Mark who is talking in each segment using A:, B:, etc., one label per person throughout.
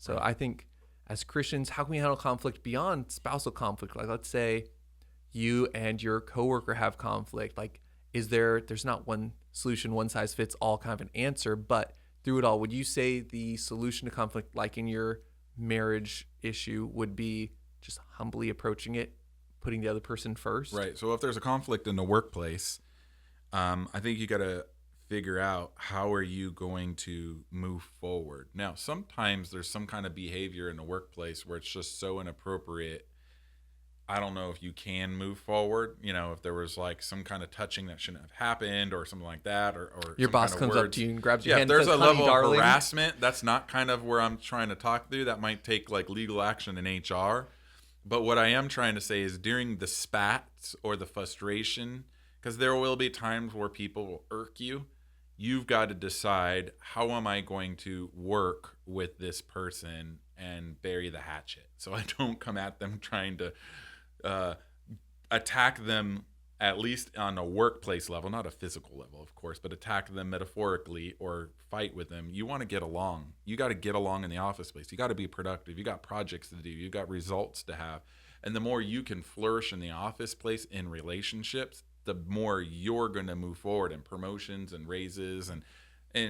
A: So
B: Right.
A: I think as Christians, how can we handle conflict beyond spousal conflict? Like, let's say you and your coworker have conflict. Like, there's not one solution, one size fits all kind of an answer, but through it all, would you say the solution to conflict, like in your marriage issue, would be just humbly approaching it, putting the other person first?
B: Right. So if there's a conflict in the workplace, I think you got to figure out how are you going to move forward. Now, sometimes there's some kind of behavior in the workplace where it's just so inappropriate. I don't know if you can move forward. If there was like some kind of touching that shouldn't have happened or something like that, or
A: Your
B: some kind
A: boss
B: of
A: comes up
B: words.
A: to you and grabs your
B: Yeah, if
A: hand and
B: there's
A: says,
B: a
A: "Honey,
B: level of
A: darling."
B: harassment, that's not kind of where I'm trying to talk through. That might take like legal action in HR. But what I am trying to say is during the spats or the frustration, because there will be times where people will irk you, you've got to decide how am I going to work with this person and bury the hatchet. So I don't come at them trying to uh, attack them at least on a workplace level, not a physical level, of course, but attack them metaphorically or fight with them. You want to get along. You got to get along in the office space. You got to be productive. You got projects to do. You got results to have. And the more you can flourish in the office place in relationships, the more you're going to move forward in promotions and raises and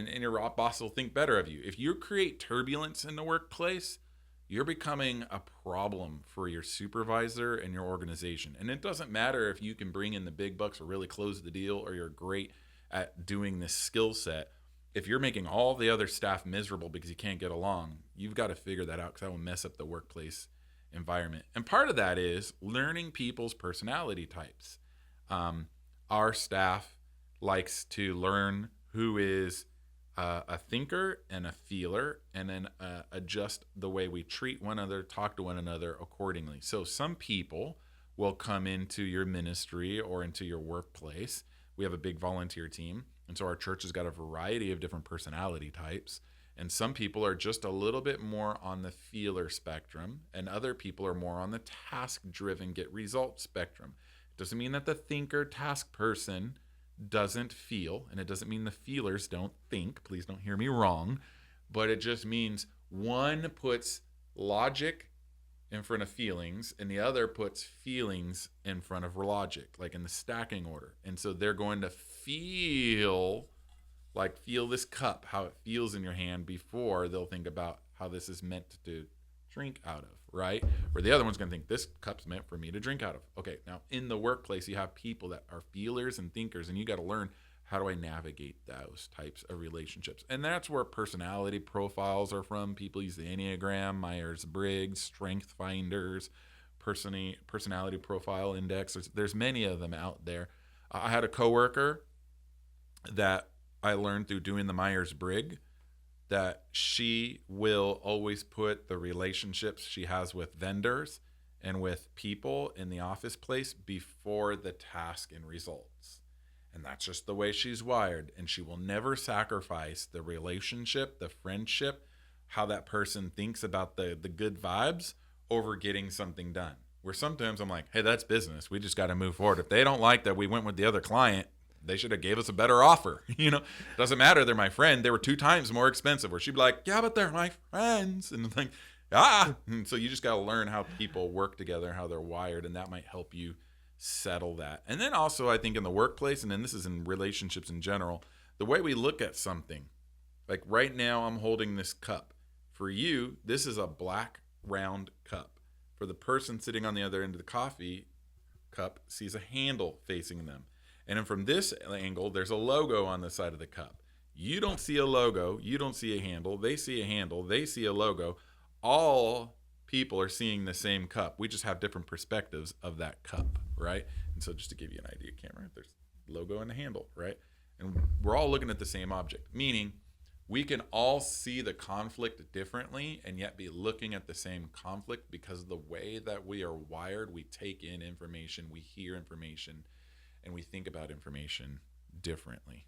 B: your boss will think better of you. If you create turbulence in the workplace, you're becoming a problem for your supervisor and your organization. And it doesn't matter if you can bring in the big bucks or really close the deal or you're great at doing this skill set. If you're making all the other staff miserable because you can't get along, you've got to figure that out because that will mess up the workplace environment. And part of that is learning people's personality types. Our staff likes to learn who is a thinker and a feeler, and then adjust the way we treat one another, talk to one another accordingly. So some people will come into your ministry or into your workplace. We have a big volunteer team, and so our church has got a variety of different personality types. And some people are just a little bit more on the feeler spectrum, and other people are more on the task-driven, get results spectrum. It doesn't mean that the thinker task person doesn't feel, and it doesn't mean the feelers don't think. Please don't hear me wrong. But it just means one puts logic in front of feelings, and the other puts feelings in front of logic, like in the stacking order. And so they're going to feel this cup, how it feels in your hand before they'll think about how this is meant to drink out of, right? Or the other one's going to think this cup's meant for me to drink out of. Okay, now in the workplace, you have people that are feelers and thinkers, and you got to learn how do I navigate those types of relationships. And that's where personality profiles are from. People use the Enneagram, Myers-Briggs, Strength Finders, personality profile index. There's many of them out there. I had a coworker that I learned through doing the Myers-Briggs that she will always put the relationships she has with vendors and with people in the office place before the task and results. And that's just the way she's wired. And she will never sacrifice the relationship, the friendship, how that person thinks about the good vibes over getting something done. Where sometimes I'm like, hey, that's business. We just got to move forward. If they don't like that we went with the other client, they should have gave us a better offer. Doesn't matter. They're my friend. They were 2 times more expensive. Where she'd be like, yeah, but they're my friends. And it's like, And so you just got to learn how people work together, how they're wired. And that might help you settle that. And then also, I think in the workplace, and then this is in relationships in general, the way we look at something. Like right now, I'm holding this cup. For you, this is a black round cup. For the person sitting on the other end of the coffee cup sees a handle facing them. And then from this angle, there's a logo on the side of the cup. You don't see a logo. You don't see a handle. They see a handle. They see a logo. All people are seeing the same cup. We just have different perspectives of that cup, right? And so just to give you an idea, Cameron, there's logo and a handle, right? And we're all looking at the same object, meaning we can all see the conflict differently and yet be looking at the same conflict because the way that we are wired, we take in information, we hear information, and we think about information differently.